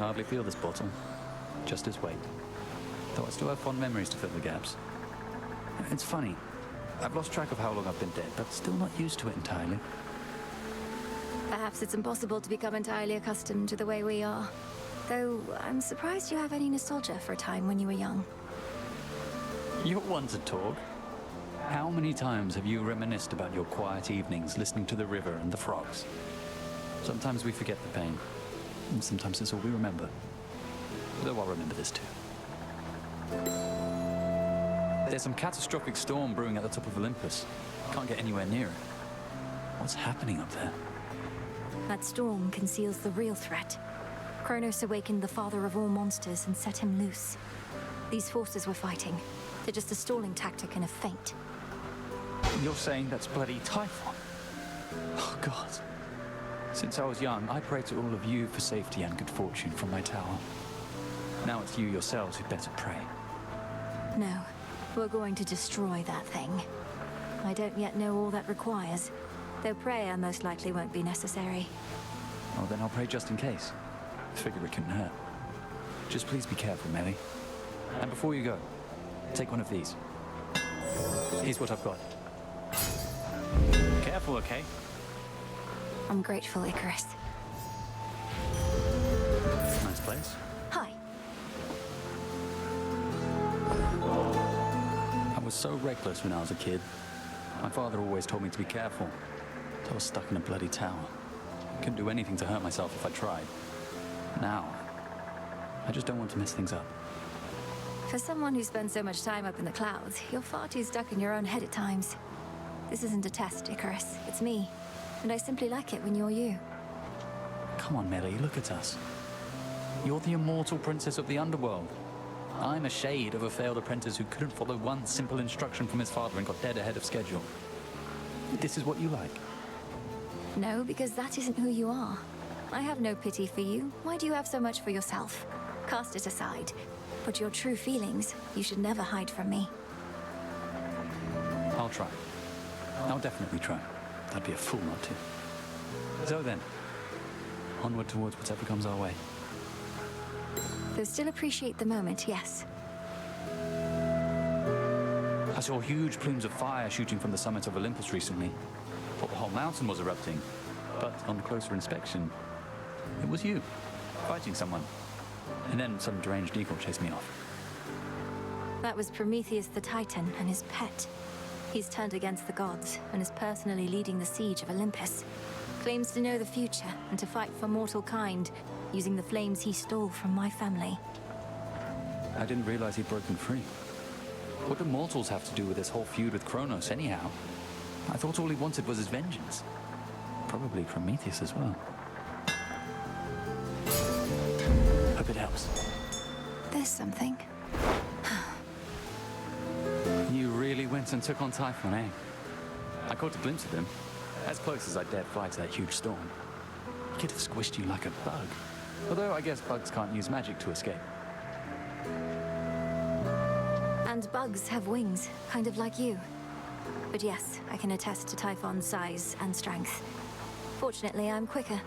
hardly feel this bottle. Just its weight. Though I still have fond memories to fill the gaps. It's funny. I've lost track of how long I've been dead, but still not used to it entirely. Perhaps it's impossible to become entirely accustomed to the way we are. Though, I'm surprised you have any nostalgia for a time when you were young. You're one to talk. How many times have you reminisced about your quiet evenings listening to the river and the frogs? Sometimes we forget the pain, and sometimes it's all we remember. Though I'll remember this too. There's some catastrophic storm brewing at the top of Olympus. Can't get anywhere near it. What's happening up there? That storm conceals the real threat. Kronos awakened the father of all monsters and set him loose. These forces we're fighting, they're just a stalling tactic and a feint. You're saying that's bloody Typhon? Oh, God. Since I was young, I prayed to all of you for safety and good fortune from my tower. Now it's you yourselves who better pray. No, we're going to destroy that thing. I don't yet know all that requires, though prayer most likely won't be necessary. Oh, then I'll pray just in case. Figure it couldn't hurt. Just please be careful, Melly. And before you go, take one of these. Here's what I've got. Careful, okay? I'm grateful, Icarus. Nice place. Hi. I was so reckless when I was a kid. My father always told me to be careful. I was stuck in a bloody tower. Couldn't do anything to hurt myself if I tried. Now, I just don't want to mess things up. For someone who spends so much time up in the clouds, you're far too stuck in your own head at times. This isn't a test, Icarus. It's me. And I simply like it when you're you. Come on, Melly, look at us. You're the immortal princess of the underworld. I'm a shade of a failed apprentice who couldn't follow one simple instruction from his father and got dead ahead of schedule. This is what you like. No, because that isn't who you are. I have no pity for you. Why do you have so much for yourself? Cast it aside. But your true feelings, you should never hide from me. I'll try. I'll definitely try. I'd be a fool not to. So then, onward towards whatever comes our way. Though still appreciate the moment, yes. I saw huge plumes of fire shooting from the summit of Olympus recently. Thought the whole mountain was erupting. But on closer inspection, it was you, fighting someone. And then some deranged eagle chased me off. That was Prometheus the Titan and his pet. He's turned against the gods and is personally leading the siege of Olympus. Claims to know the future and to fight for mortal kind, using the flames he stole from my family. I didn't realize he'd broken free. What do mortals have to do with this whole feud with Kronos anyhow? I thought all he wanted was his vengeance. Probably Prometheus as well. Hope it helps. There's something. You really went and took on Typhon, eh? I caught a glimpse of him. As close as I dared fly to that huge storm. He could have squished you like a bug. Although I guess bugs can't use magic to escape. And bugs have wings, kind of like you. But yes, I can attest to Typhon's size and strength. Fortunately, I'm quicker,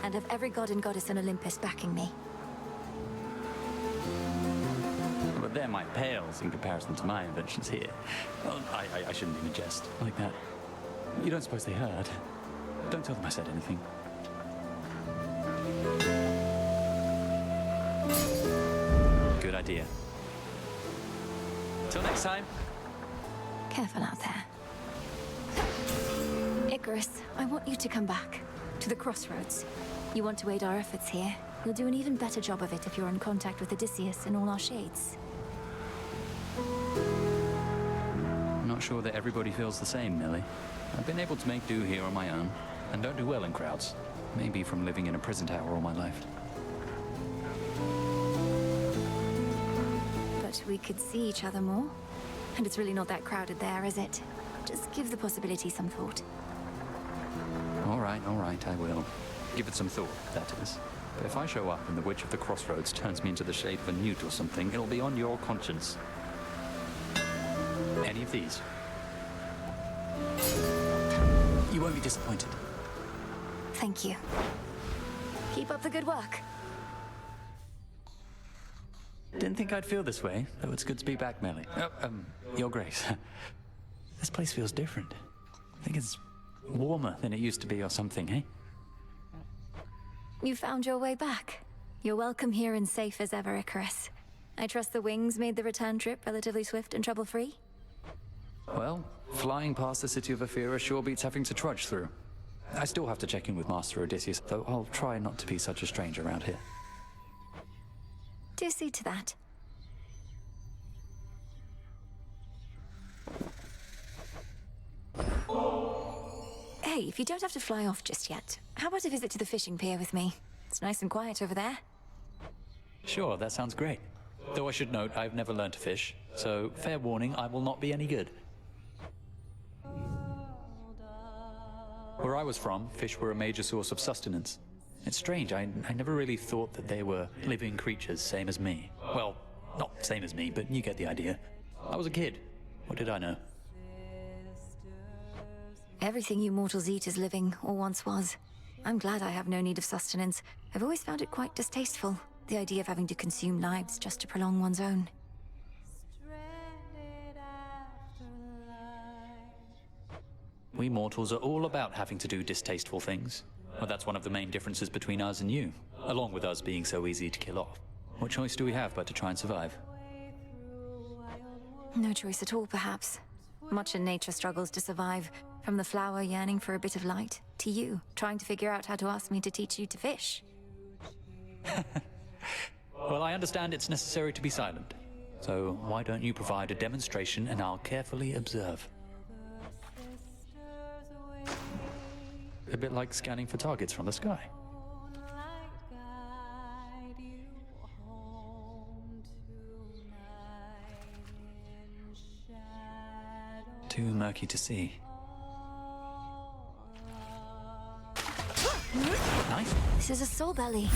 and have every god and goddess on Olympus backing me. But they're my pales in comparison to my inventions here. Well, I shouldn't even jest like that. You don't suppose they heard? Don't tell them I said anything. Good idea. Till next time. Careful out there. Icarus, I want you to come back. To the crossroads. You want to aid our efforts here. You'll do an even better job of it if you're in contact with Odysseus and all our shades. I'm not sure that everybody feels the same, Millie. I've been able to make do here on my own, and don't do well in crowds. Maybe from living in a prison tower all my life. But we could see each other more. And it's really not that crowded there, is it? Just give the possibility some thought. All right, I will. Give it some thought, that is. But if I show up and the Witch of the Crossroads turns me into the shape of a newt or something, it'll be on your conscience. Any of these? You won't be disappointed. Thank you. Keep up the good work. Didn't think I'd feel this way, though it's good to be back, Melly. Your Grace. This place feels different. I think it's warmer than it used to be or something, eh? You found your way back. You're welcome here and safe as ever, Icarus. I trust the wings made the return trip relatively swift and trouble-free? Well, flying past the city of Ephyra sure beats having to trudge through. I still have to check in with Master Odysseus, though I'll try not to be such a stranger around here. Do see to that. Hey, if you don't have to fly off just yet, how about a visit to the fishing pier with me? It's nice and quiet over there. Sure, that sounds great. Though I should note, I've never learned to fish, so fair warning, I will not be any good. Where I was from, fish were a major source of sustenance. It's strange, I never really thought that they were living creatures, same as me. Well, not same as me, but you get the idea. I was a kid. What did I know? Everything you mortals eat is living, or once was. I'm glad I have no need of sustenance. I've always found it quite distasteful, the idea of having to consume lives just to prolong one's own. We mortals are all about having to do distasteful things. Well, that's one of the main differences between us and you, along with us being so easy to kill off. What choice do we have but to try and survive? No choice at all, perhaps. Much in nature struggles to survive, from the flower yearning for a bit of light, to you, trying to figure out how to ask me to teach you to fish. Well, I understand it's necessary to be silent. So why don't you provide a demonstration and I'll carefully observe. A bit like scanning for targets from the sky. Too murky to see. Nice. This is a soul belly.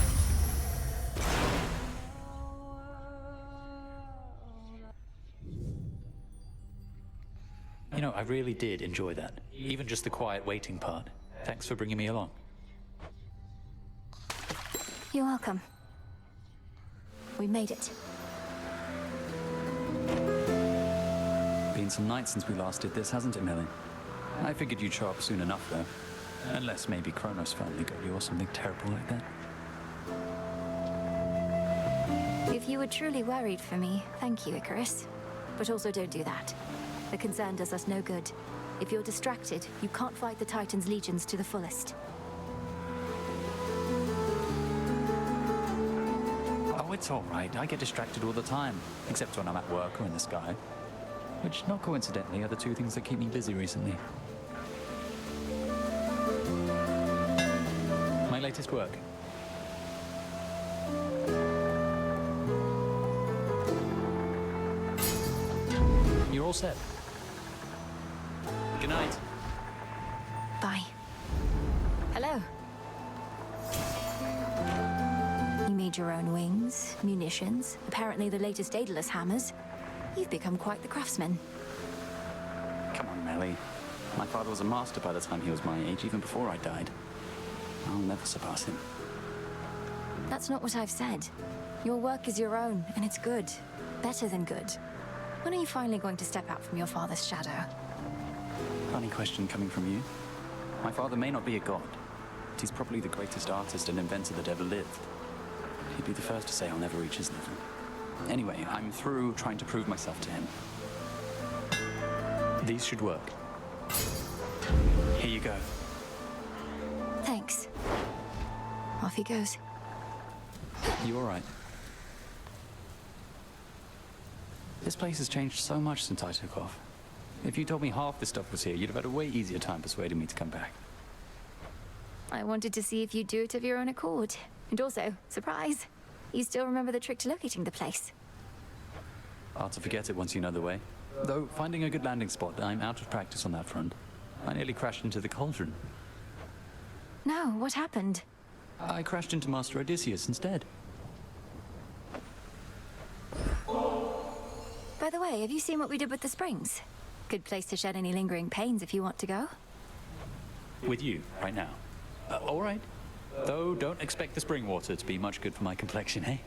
You know, I really did enjoy that. Even just the quiet waiting part. Thanks for bringing me along. You're welcome. We made it. Been some nights since we last did this, hasn't it, Millie? I figured you'd show up soon enough, though. Unless maybe Kronos finally got you or something terrible like that. If you were truly worried for me, thank you, Icarus. But also don't do that. The concern does us no good. If you're distracted, you can't fight the Titan's legions to the fullest. Oh, it's all right. I get distracted all the time. Except when I'm at work or in the sky. Which, not coincidentally, are the two things that keep me busy recently. My latest work. You're all set. Good night. Bye. Hello. You made your own wings, munitions, apparently the latest Daedalus hammers. You've become quite the craftsman. Come on, Melly. My father was a master by the time he was my age, even before I died. I'll never surpass him. That's not what I've said. Your work is your own, and it's good. Better than good. When are you finally going to step out from your father's shadow? Funny question coming from you. My father may not be a god, but he's probably the greatest artist and inventor that ever lived. He'd be the first to say I'll never reach his level. Anyway, I'm through trying to prove myself to him. These should work. Here you go. Thanks. Off he goes. You all right? This place has changed so much since I took off. If you told me half this stuff was here, you'd have had a way easier time persuading me to come back. I wanted to see if you'd do it of your own accord. And also, surprise, you still remember the trick to locating the place. Hard to forget it once you know the way. Though, finding a good landing spot, I'm out of practice on that front. I nearly crashed into the cauldron. No, what happened? I crashed into Master Odysseus instead. By the way, have you seen what we did with the springs? Good place to shed any lingering pains if you want to go. With you, right now. All right. Though, don't expect the spring water to be much good for my complexion, eh?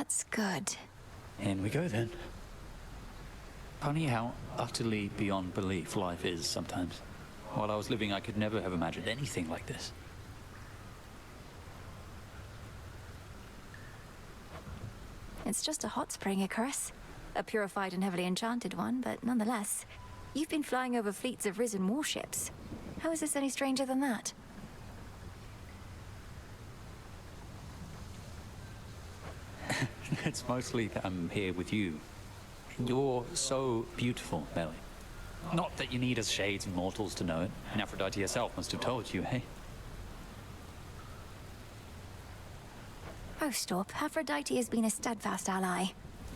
That's good. In we go then. Funny how utterly beyond belief life is sometimes. While I was living, I could never have imagined anything like this. It's just a hot spring, Icarus. A purified and heavily enchanted one, but nonetheless. You've been flying over fleets of risen warships. How is this any stranger than that? It's mostly that I'm here with you. You're so beautiful, Melly. Not that you need us shades and mortals to know it. And Aphrodite herself must have told you, eh? Oh, stop. Aphrodite has been a steadfast ally.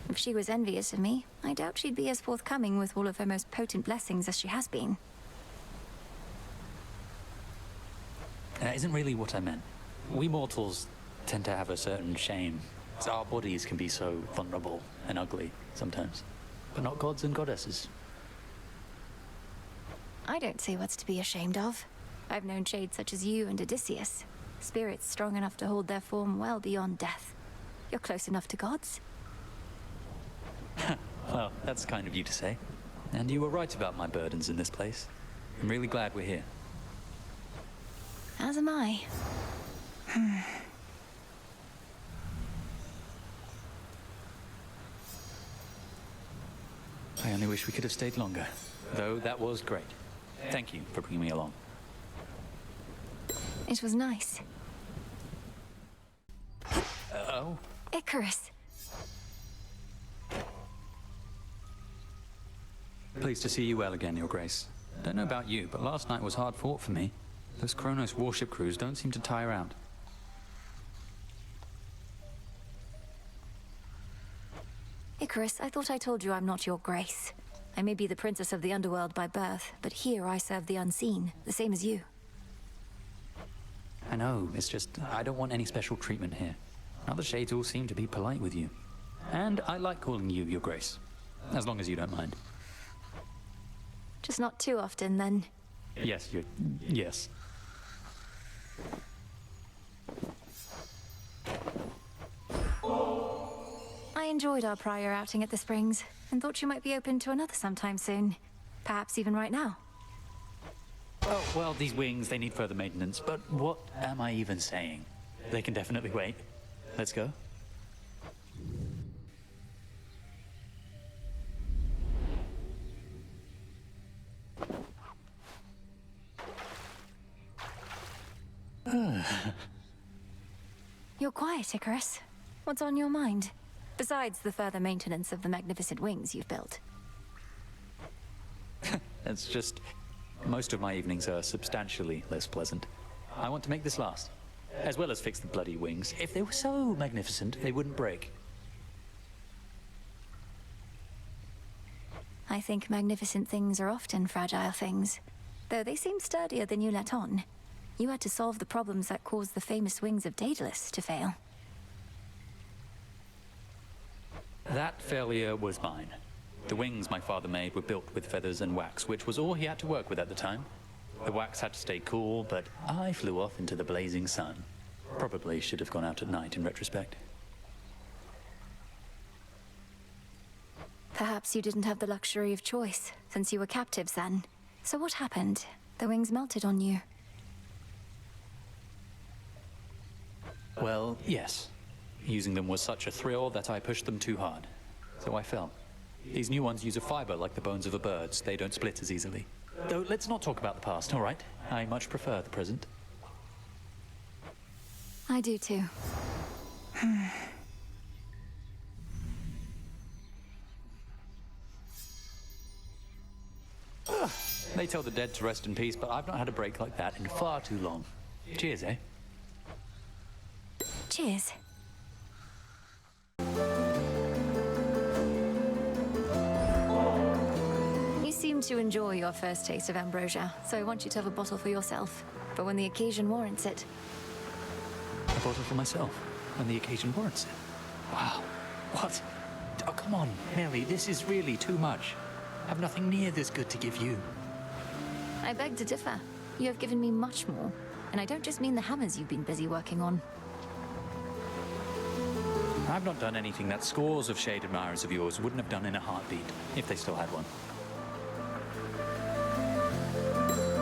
If she was envious of me, I doubt she'd be as forthcoming with all of her most potent blessings as she has been. That isn't really what I meant. We mortals tend to have a certain shame. So our bodies can be so vulnerable and ugly sometimes. But not gods and goddesses. I don't see what's to be ashamed of. I've known shades such as you and Odysseus. Spirits strong enough to hold their form well beyond death. You're close enough to gods. Well, that's kind of you to say. And you were right about my burdens in this place. I'm really glad we're here. As am I. I only wish we could have stayed longer. Though that was great. Thank you for bringing me along. It was nice. Oh? Icarus! Pleased to see you well again, Your Grace. Don't know about you, but last night was hard fought for me. Those Kronos warship crews don't seem to tire out. Icarus, I thought I told you I'm not your grace. I may be the princess of the underworld by birth, but here I serve the unseen, the same as you. I know, it's just, I don't want any special treatment here. Other shades all seem to be polite with you. And I like calling you Your Grace. As long as you don't mind. Just not too often, then. Yes, yes. I enjoyed our prior outing at the Springs, and thought you might be open to another sometime soon. Perhaps even right now. Oh, well, these wings, they need further maintenance, but what am I even saying? They can definitely wait. Let's go. You're quiet, Icarus. What's on your mind? Besides the further maintenance of the magnificent wings you've built. It's just, most of my evenings are substantially less pleasant. I want to make this last, as well as fix the bloody wings. If they were so magnificent, they wouldn't break. I think magnificent things are often fragile things, though they seem sturdier than you let on. You had to solve the problems that caused the famous wings of Daedalus to fail. That failure was mine. The wings my father made were built with feathers and wax, which was all he had to work with at the time. The wax had to stay cool, but I flew off into the blazing sun. Probably should have gone out at night in retrospect. Perhaps you didn't have the luxury of choice, since you were captives then. So what happened? The wings melted on you. Well, yes. Using them was such a thrill that I pushed them too hard. So I fell. These new ones use a fiber like the bones of a bird. They don't split as easily. Though, let's not talk about the past, all right? I much prefer the present. I do too. They tell the dead to rest in peace, but I've not had a break like that in far too long. Cheers, eh? Cheers. You seem to enjoy your first taste of ambrosia, so I want you to have a bottle for yourself, for when the occasion warrants it. A bottle for myself, when the occasion warrants it. Wow. What? Oh, come on, Mary, this is really too much. I have nothing near this good to give you. I beg to differ. You have given me much more, and I don't just mean the hammers you've been busy working on. I've not done anything that scores of shade admirers of yours wouldn't have done in a heartbeat, if they still had one.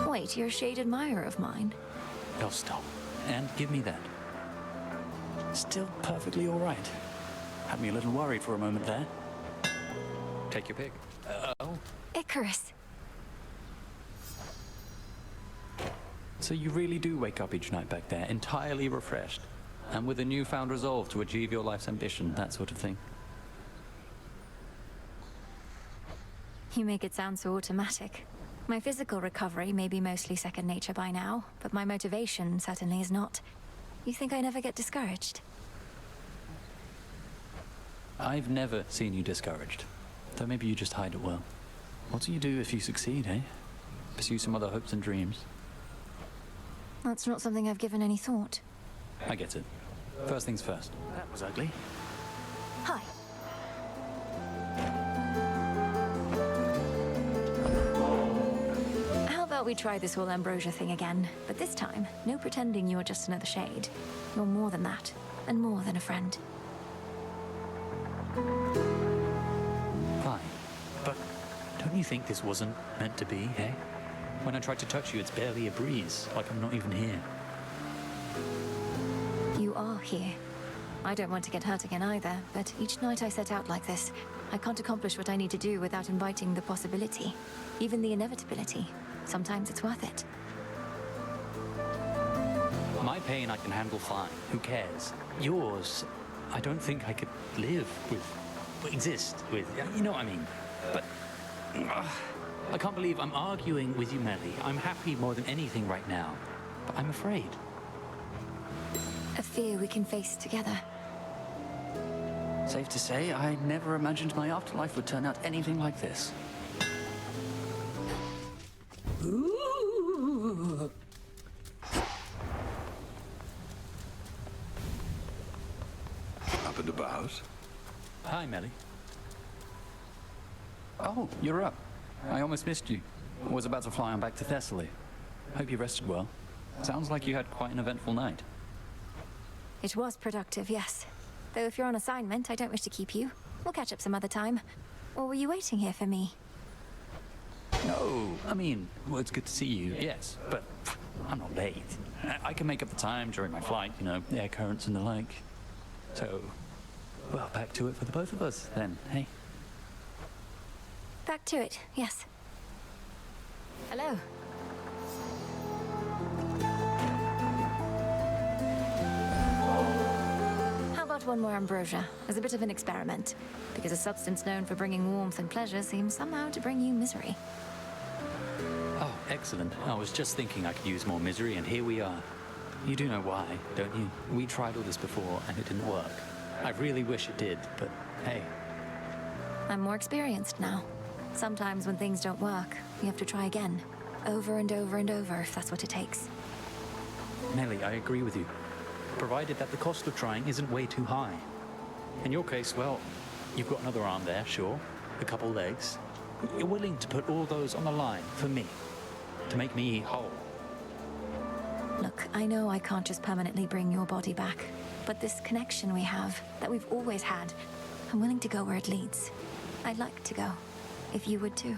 Wait, you're a shade admirer of mine? Oh, stop. And give me that. Still perfectly all right. Had me a little worried for a moment there. Take your pick. Oh. Icarus. So you really do wake up each night back there, entirely refreshed, and with a newfound resolve to achieve your life's ambition, that sort of thing. You make it sound so automatic. My physical recovery may be mostly second nature by now, but my motivation certainly is not. You think I never get discouraged? I've never seen you discouraged. Though maybe you just hide it well. What do you do if you succeed, eh? Pursue some other hopes and dreams? That's not something I've given any thought. I get it. First things first. That was ugly. Hi. How about we try this whole ambrosia thing again? But this time, no pretending you're just another shade. You're more than that, and more than a friend. Fine. But don't you think this wasn't meant to be, eh? When I tried to touch you, it's barely a breeze, like I'm not even here. You are here. I don't want to get hurt again either, but each night I set out like this, I can't accomplish what I need to do without inviting the possibility, even the inevitability. Sometimes it's worth it. My pain I can handle fine. Who cares? Yours, I don't think I could live with, exist with. You know what I mean? But I can't believe I'm arguing with you, Melly. I'm happy more than anything right now, but I'm afraid. A fear we can face together. Safe to say, I never imagined my afterlife would turn out anything like this. Ooh. Up and about? Hi, Melly. Oh, you're up. I almost missed you. Was about to fly on back to Thessaly. Hope you rested well. Sounds like you had quite an eventful night. It was productive, yes. Though if you're on assignment, I don't wish to keep you. We'll catch up some other time. Or were you waiting here for me? No, I mean, well, it's good to see you, yes, but I'm not late. I can make up the time during my flight, you know, air currents and the like. So, well, back to it for the both of us then, hey? Back to it, yes. Hello. How about one more ambrosia, as a bit of an experiment? Because a substance known for bringing warmth and pleasure seems somehow to bring you misery. Oh, excellent. I was just thinking I could use more misery, and here we are. You do know why, don't you? We tried all this before, and it didn't work. I really wish it did, but hey. I'm more experienced now. Sometimes when things don't work, you have to try again. Over and over and over, if that's what it takes. Melly, I agree with you. Provided that the cost of trying isn't way too high. In your case, well, you've got another arm there, sure. A couple legs. You're willing to put all those on the line for me. To make me whole. Look, I know I can't just permanently bring your body back. But this connection we have, that we've always had, I'm willing to go where it leads. I'd like to go. If you would too.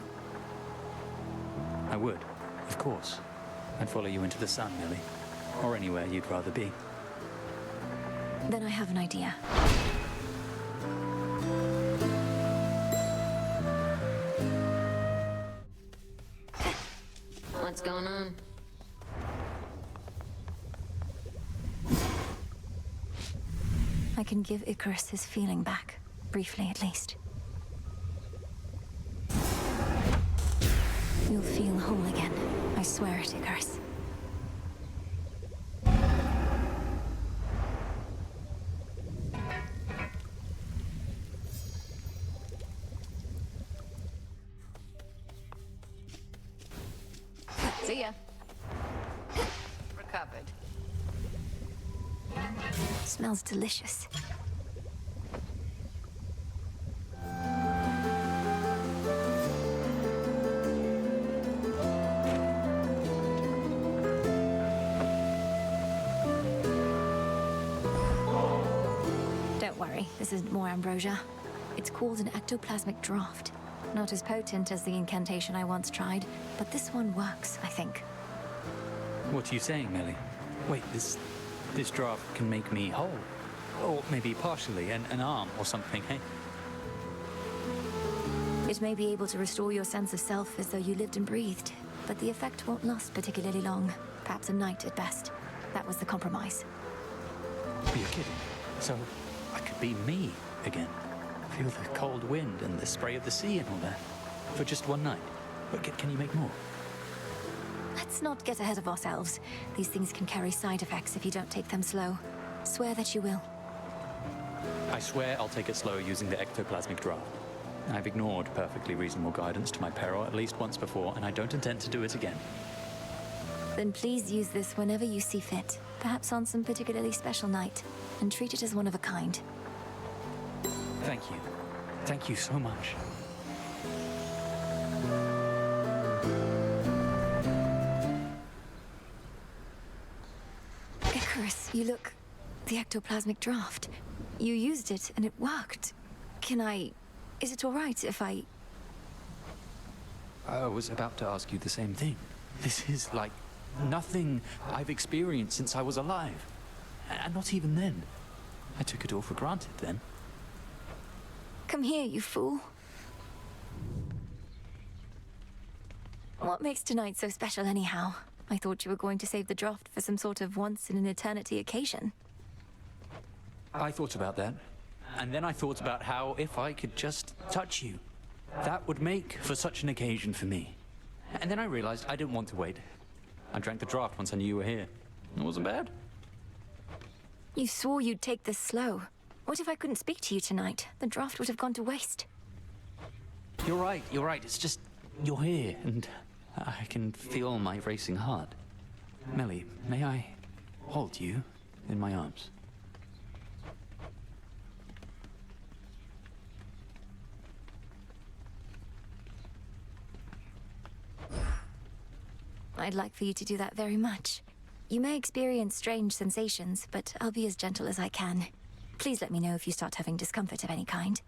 I would, of course. I'd follow you into the sun, Melly. Or anywhere you'd rather be. Then I have an idea. What's going on? I can give Icarus his feeling back. Briefly, at least. You'll feel whole again. I swear it, Icarus. See ya. Recovered. Smells delicious. worry, this isn't more ambrosia. It's called an ectoplasmic draft. Not as potent as the incantation I once tried, but this one works, I think. What are you saying, Melly? Wait, this draft can make me whole. Or maybe partially, an arm or something, hey? It may be able to restore your sense of self as though you lived and breathed, but the effect won't last particularly long. Perhaps a night at best. That was the compromise. You're kidding. So I could be me again. Feel the cold wind and the spray of the sea and all that. For just one night. But can you make more? Let's not get ahead of ourselves. These things can carry side effects if you don't take them slow. Swear that you will. I swear I'll take it slow using the ectoplasmic draft. I've ignored perfectly reasonable guidance to my peril at least once before, and I don't intend to do it again. Then please use this whenever you see fit. Perhaps on some particularly special night. And treat it as one of a kind. Thank you. Thank you so much. Icarus, you look... the ectoplasmic draft. You used it and it worked. Can I... is it all right if I... I was about to ask you the same thing. This is like nothing I've experienced since I was alive. And not even then. I took it all for granted then. Come here, you fool. What makes tonight so special anyhow? I thought you were going to save the draft for some sort of once-in-an-eternity occasion. I thought about that. And then I thought about how if I could just touch you, that would make for such an occasion for me. And then I realized I didn't want to wait. I drank the draft once I knew you were here. It wasn't bad. You swore you'd take this slow. What if I couldn't speak to you tonight? The draft would have gone to waste. You're right. It's just, you're here, and I can feel my racing heart. Melly, may I hold you in my arms? I'd like for you to do that very much. You may experience strange sensations, but I'll be as gentle as I can. Please let me know if you start having discomfort of any kind.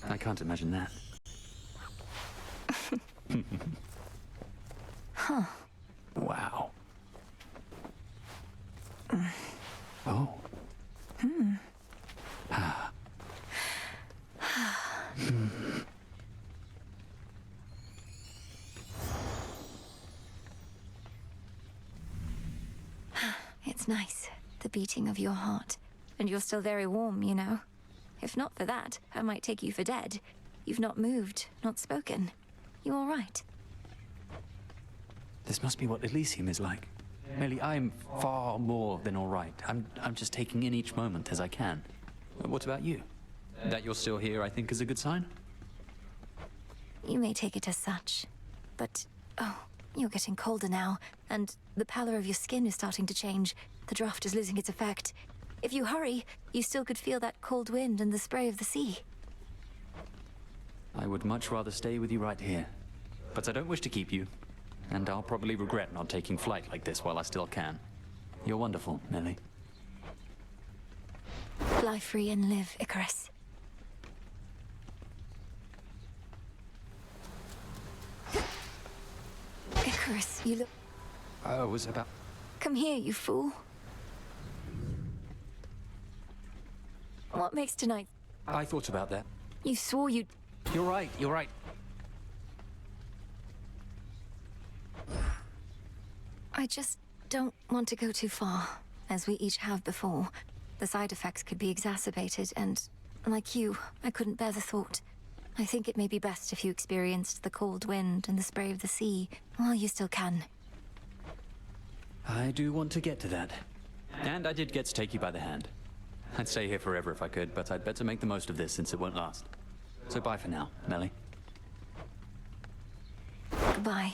I can't imagine that. Huh. Wow. Oh. Ah. It's nice, the beating of your heart. And you're still very warm, you know. If not for that, I might take you for dead. You've not moved, not spoken. You all right? This must be what Elysium is like. Melly, I'm far more than all right. I'm just taking in each moment as I can. What about you? That you're still here, I think, is a good sign? You may take it as such. But, oh, you're getting colder now, and the pallor of your skin is starting to change. The draft is losing its effect. If you hurry, you still could feel that cold wind and the spray of the sea. I would much rather stay with you right here. But I don't wish to keep you. And I'll probably regret not taking flight like this while I still can. You're wonderful, Melly. Fly free and live, Icarus. Icarus, you look... I was about... Come here, you fool. What makes tonight... I thought about that. You swore you'd... You're right. I just don't want to go too far, as we each have before. The side effects could be exacerbated, and, like you, I couldn't bear the thought. I think it may be best if you experienced the cold wind and the spray of the sea while you still can. I do want to get to that. And I did get to take you by the hand. I'd stay here forever if I could, but I'd better make the most of this since it won't last. So bye for now, Melly. Goodbye.